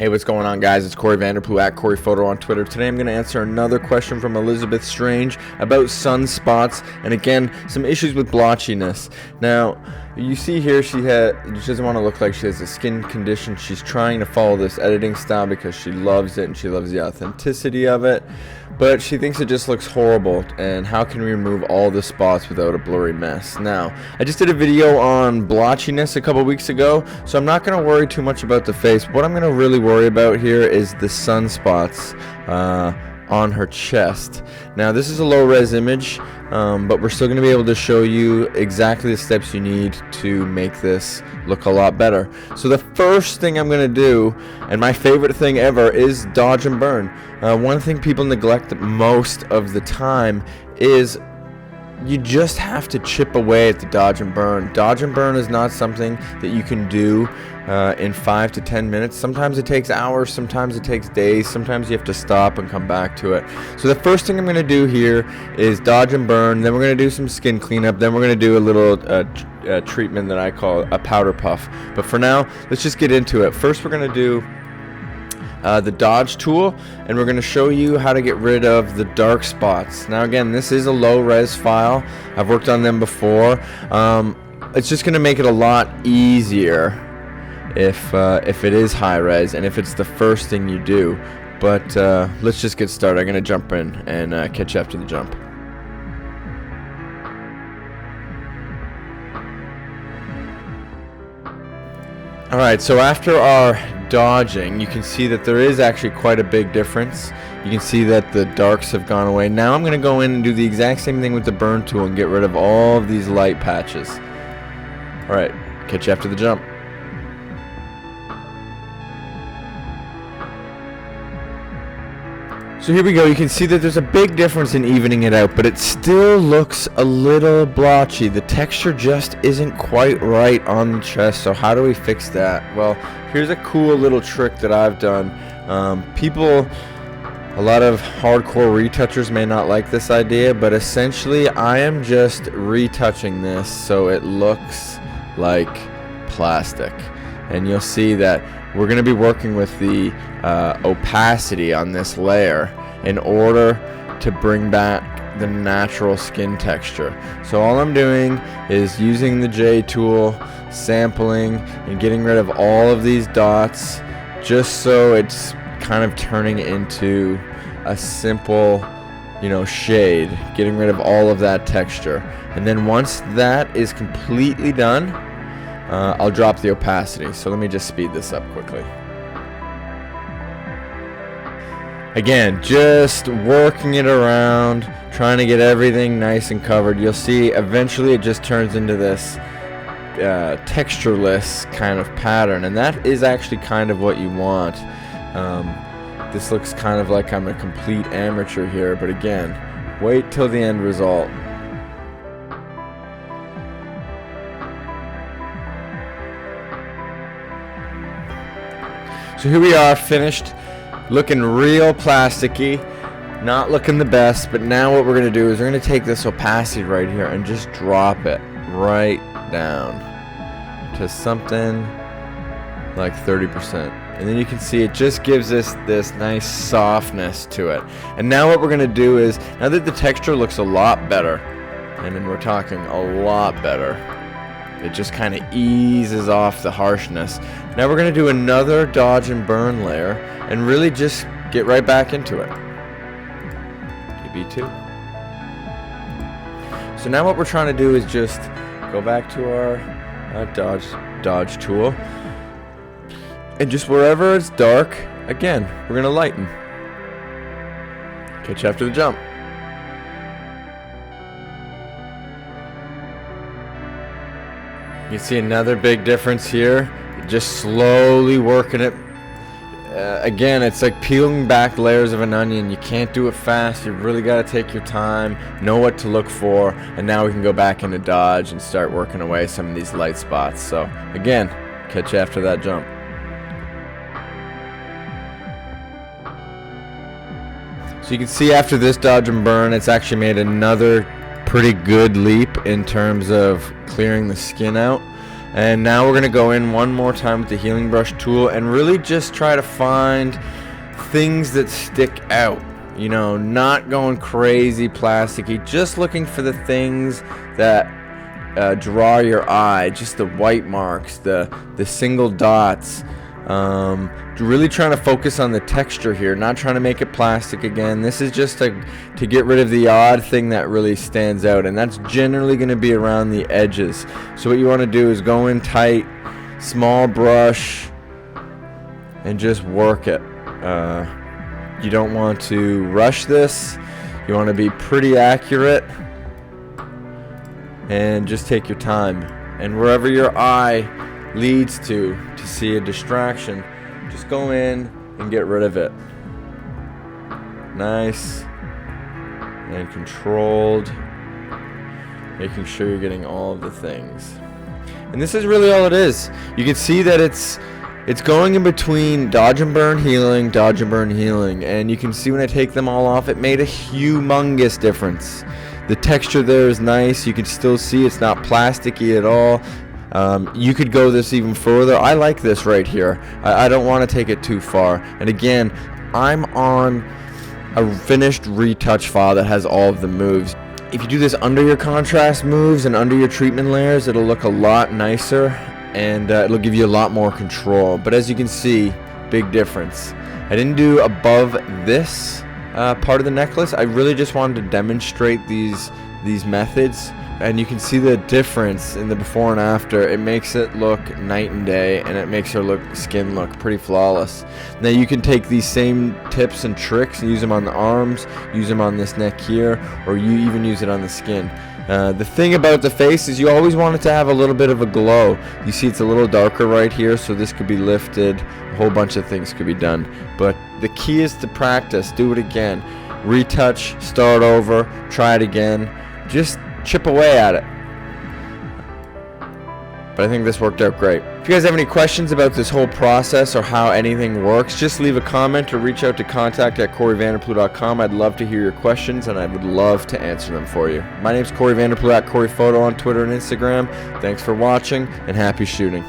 Hey, what's going on, guys? It's Corey Vanderplu at Corey Photo on Twitter. Today I'm going to answer another question from Elizabeth Strange about sunspots and, again, some issues with blotchiness. Now, you see here she doesn't want to look like she has a skin condition. She's trying to follow this editing style because she loves it and she loves the authenticity of it, but she thinks it just looks horrible. And how can we remove all the spots without a blurry mess? Now, I just did a video on blotchiness a couple weeks ago, so I'm not going to worry too much about the face. What I'm going to really worry about here is the sunspots on her chest. Now, this is a low-res image, but we're still going to be able to show you exactly the steps you need to make this look a lot better. So the first thing I'm going to do, and my favorite thing ever, is dodge and burn. One thing people neglect most of the time is you just have to chip away at the dodge and burn. Dodge and burn is not something that you can do in 5 to 10 minutes. Sometimes it takes hours, sometimes it takes days, sometimes you have to stop and come back to it. So the first thing I'm going to do here is dodge and burn, then we're going to do some skin cleanup, then we're going to do a little treatment that I call a powder puff. But for now, let's just get into it. First, we're going to do the dodge tool, and we're going to show you how to get rid of the dark spots. Now, again, this is a low res file. I've worked on them before. It's just going to make it a lot easier if it is high res and if it's the first thing you do. But let's just get started. I'm going to jump in and catch you after the jump. Alright, so after our dodging, you can see that there is actually quite a big difference. You can see that the darks have gone away. Now I'm going to go in and do the exact same thing with the burn tool and get rid of all of these light patches. Alright, catch you after the jump. So here we go. You can see that there's a big difference in evening it out, but it still looks a little blotchy. The texture just isn't quite right on the chest. So how do we fix that? Well, here's a cool little trick that I've done. A lot of hardcore retouchers may not like this idea, but essentially I am just retouching this so it looks like plastic. And you'll see that we're going to be working with the opacity on this layer in order to bring back the natural skin texture. So all I'm doing is using the J tool, sampling, and getting rid of all of these dots just so it's kind of turning into a simple, shade, getting rid of all of that texture. And then once that is completely done, I'll drop the opacity. So let me just speed this up quickly. Again, just working it around, trying to get everything nice and covered. You'll see eventually it just turns into this textureless kind of pattern, and that is actually kind of what you want. This looks kind of like I'm a complete amateur here, but again, wait till the end result. So here we are, finished, looking real plasticky, not looking the best, but now what we're going to do is we're going to take this opacity right here and just drop it right down to something like 30%. And then you can see it just gives us this nice softness to it. And now what we're going to do is, now that the texture looks a lot better, and then we're talking a lot better, it just kind of eases off the harshness. Now we're going to do another dodge and burn layer and really just get right back into it. TB2. So now what we're trying to do is just go back to our dodge tool. And just wherever it's dark, again, we're going to lighten. Catch you after the jump. You see another big difference here. Just slowly working it. Again, it's like peeling back layers of an onion. You can't do it fast. You really got to take your time, know what to look for, and now we can go back into dodge and start working away some of these light spots. So again, catch you after that jump. So you can see after this dodge and burn, it's actually made another pretty good leap in terms of clearing the skin out. And now we're going to go in one more time with the healing brush tool and really just try to find things that stick out. You know, not going crazy plasticky, just looking for the things that draw your eye, just the white marks, the single dots. Really trying to focus on the texture here, not trying to make it plastic again. This is just to get rid of the odd thing that really stands out, and that's generally going to be around the edges. So what you want to do is go in tight, small brush, and just work it. You don't want to rush this. You want to be pretty accurate and just take your time. And wherever your eye leads to see a distraction, just go in and get rid of it. Nice and controlled, making sure you're getting all of the things. And this is really all it is. You can see that it's going in between dodge and burn healing, dodge and burn healing, and you can see when I take them all off, it made a humongous difference. The texture there is nice. You can still see it's not plasticky at all. You could go this even further. I like this right here. I don't want to take it too far. And again, I'm on a finished retouch file that has all of the moves. If you do this under your contrast moves and under your treatment layers, it'll look a lot nicer, and it'll give you a lot more control. But as you can see, big difference. I didn't do above this part of the necklace. I really just wanted to demonstrate these methods, and you can see the difference in the before and after. It makes it look night and day, and it makes her skin look pretty flawless. Now you can take these same tips and tricks and use them on the arms, use them on this neck here, or you even use it on the skin. The thing about the face is you always want it to have a little bit of a glow. You see it's a little darker right here, so this could be lifted. A whole bunch of things could be done. But the key is to practice. Do it again. Retouch, start over, try it again. Just chip away at it. But I think this worked out great. If you guys have any questions about this whole process or how anything works, just leave a comment or reach out to contact@CoreyVanderPloeg.com. I'd love to hear your questions, and I would love to answer them for you. My name's Corey Vanderploeg @CoreyPhoto on Twitter and Instagram. Thanks for watching, and happy shooting.